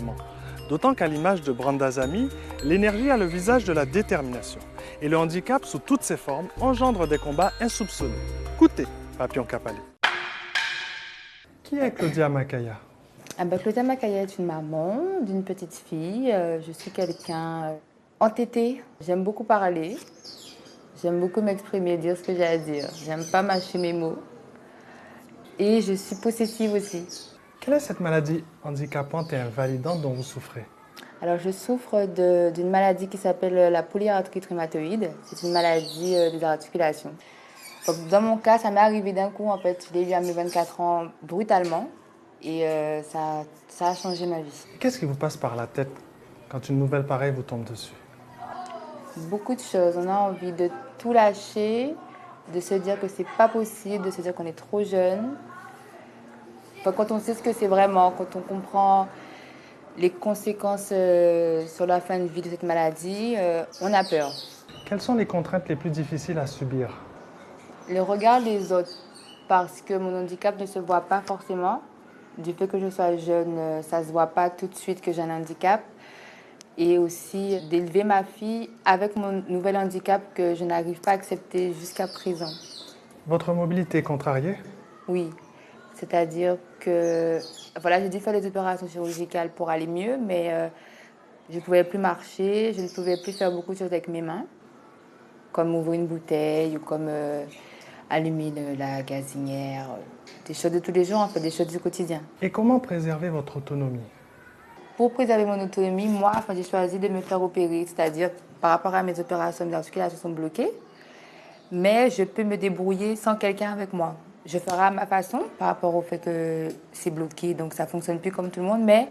maman. D'autant qu'à l'image de Branda Zami, l'énergie a le visage de la détermination. Et le handicap, sous toutes ses formes, engendre des combats insoupçonnés. Écoutez, Papillon Kapali. Qui est Claudia Makaya? Claudia Makaya est une maman d'une petite fille. Je suis quelqu'un entêté. J'aime beaucoup parler. J'aime beaucoup m'exprimer, dire ce que j'ai à dire. J'aime pas mâcher mes mots. Et je suis possessive aussi. Quelle est cette maladie handicapante et invalidante dont vous souffrez? Alors, je souffre d'une maladie qui s'appelle la polyarthrite rhumatoïde. C'est une maladie des articulations. Donc, dans mon cas, ça m'est arrivé d'un coup, en fait. Je l'ai eu à mes 24 ans brutalement. Et ça a changé ma vie. Qu'est-ce qui vous passe par la tête quand une nouvelle pareille vous tombe dessus? Beaucoup de choses. On a envie de tout lâcher, de se dire que c'est pas possible, de se dire qu'on est trop jeune. Enfin, quand on sait ce que c'est vraiment, quand on comprend les conséquences sur la fin de vie de cette maladie, on a peur. Quelles sont les contraintes les plus difficiles à subir? Le regard des autres, parce que mon handicap ne se voit pas forcément. Du fait que je sois jeune, ça ne se voit pas tout de suite que j'ai un handicap. Et aussi d'élever ma fille avec mon nouvel handicap que je n'arrive pas à accepter jusqu'à présent. Votre mobilité est contrariée? Oui, c'est-à-dire que voilà, j'ai dû faire des opérations chirurgicales pour aller mieux, mais je ne pouvais plus marcher, je ne pouvais plus faire beaucoup de choses avec mes mains, comme ouvrir une bouteille ou comme allumer la gazinière, des choses de tous les jours, en fait, des choses du quotidien. Et comment préserver votre autonomie? Pour préserver mon autonomie, moi, j'ai choisi de me faire opérer, c'est-à-dire par rapport à mes opérations, mes articulations sont bloquées, mais je peux me débrouiller sans quelqu'un avec moi. Je ferai à ma façon par rapport au fait que c'est bloqué, donc ça ne fonctionne plus comme tout le monde, mais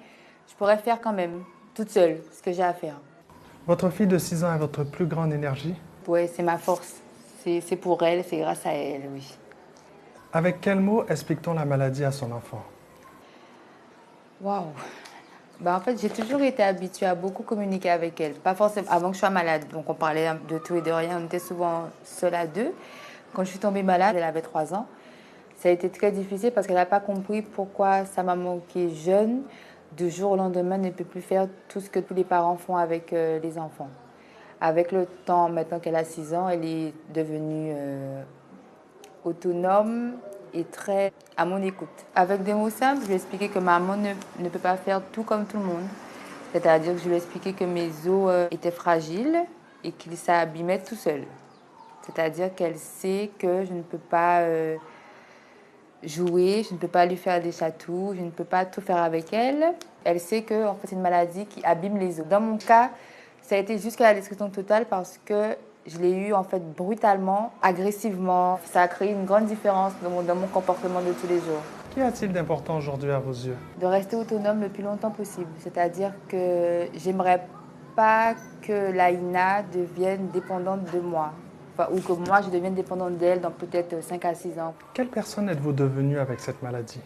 je pourrais faire quand même, toute seule, ce que j'ai à faire. Votre fille de 6 ans est votre plus grande énergie? Oui, c'est ma force. C'est pour elle, c'est grâce à elle, oui. Avec quels mots explique-t-on la maladie à son enfant? Waouh! En fait, j'ai toujours été habituée à beaucoup communiquer avec elle. Pas forcément avant que je sois malade. Donc, on parlait de tout et de rien. On était souvent seuls à deux. Quand je suis tombée malade, elle avait 3 ans. Ça a été très difficile parce qu'elle n'a pas compris pourquoi sa maman, qui est jeune, du jour au lendemain, ne peut plus faire tout ce que tous les parents font avec les enfants. Avec le temps, maintenant qu'elle a 6 ans, elle est devenue autonome et très à mon écoute. Avec des mots simples, je lui ai expliqué que maman ne peut pas faire tout comme tout le monde. C'est-à-dire que je lui ai expliqué que mes os étaient fragiles et qu'ils s'abîmaient tout seuls. C'est-à-dire qu'elle sait que je ne peux pas jouer, je ne peux pas lui faire des chatous, je ne peux pas tout faire avec elle. Elle sait que en fait, c'est une maladie qui abîme les os. Dans mon cas, ça a été jusqu'à la destruction totale parce que je l'ai eu en fait brutalement, agressivement. Ça a créé une grande différence dans mon comportement de tous les jours. Qu'y a-t-il d'important aujourd'hui à vos yeux? De rester autonome le plus longtemps possible. C'est-à-dire que j'aimerais pas que Laïna devienne dépendante de moi. Enfin, ou que moi je devienne dépendante d'elle dans peut-être 5 à 6 ans. Quelle personne êtes-vous devenue avec cette maladie?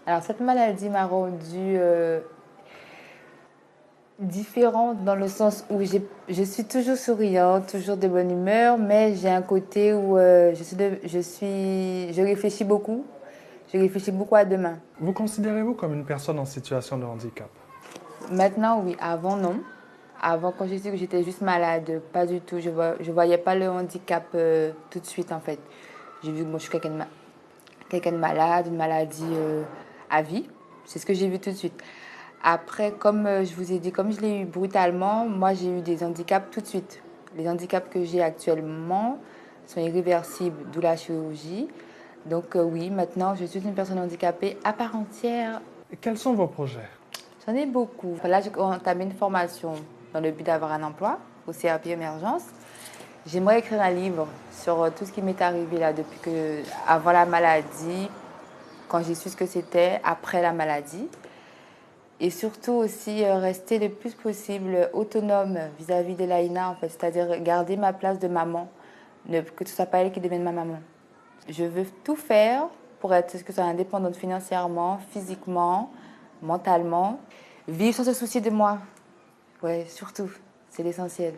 Alors cette maladie m'a rendue différente dans le sens où je suis toujours souriante, toujours de bonne humeur, mais j'ai un côté où je réfléchis beaucoup. Je réfléchis beaucoup à demain. Vous considérez-vous comme une personne en situation de handicap? Maintenant, oui. Avant, non. Avant, quand j'ai su que j'étais juste malade, pas du tout. Je voyais pas le handicap tout de suite, en fait. J'ai vu que moi, je suis quelqu'un de malade, une maladie à vie. C'est ce que j'ai vu tout de suite. Après, comme je vous ai dit, comme je l'ai eu brutalement, moi, j'ai eu des handicaps tout de suite. Les handicaps que j'ai actuellement sont irréversibles, d'où la chirurgie. Donc oui, maintenant, je suis une personne handicapée à part entière. Et quels sont vos projets? J'en ai beaucoup. Là, j'ai entamé une formation dans le but d'avoir un emploi au CRP Émergence. J'aimerais écrire un livre sur tout ce qui m'est arrivé là depuis avant la maladie, quand j'ai su ce que c'était, après la maladie. Et surtout aussi rester le plus possible autonome vis-à-vis de Laïna, en fait, c'est-à-dire garder ma place de maman, que ce soit pas elle qui devienne ma maman. Je veux tout faire pour être que ce soit indépendante financièrement, physiquement, mentalement, vivre sans se soucier de moi. Ouais, surtout, c'est l'essentiel.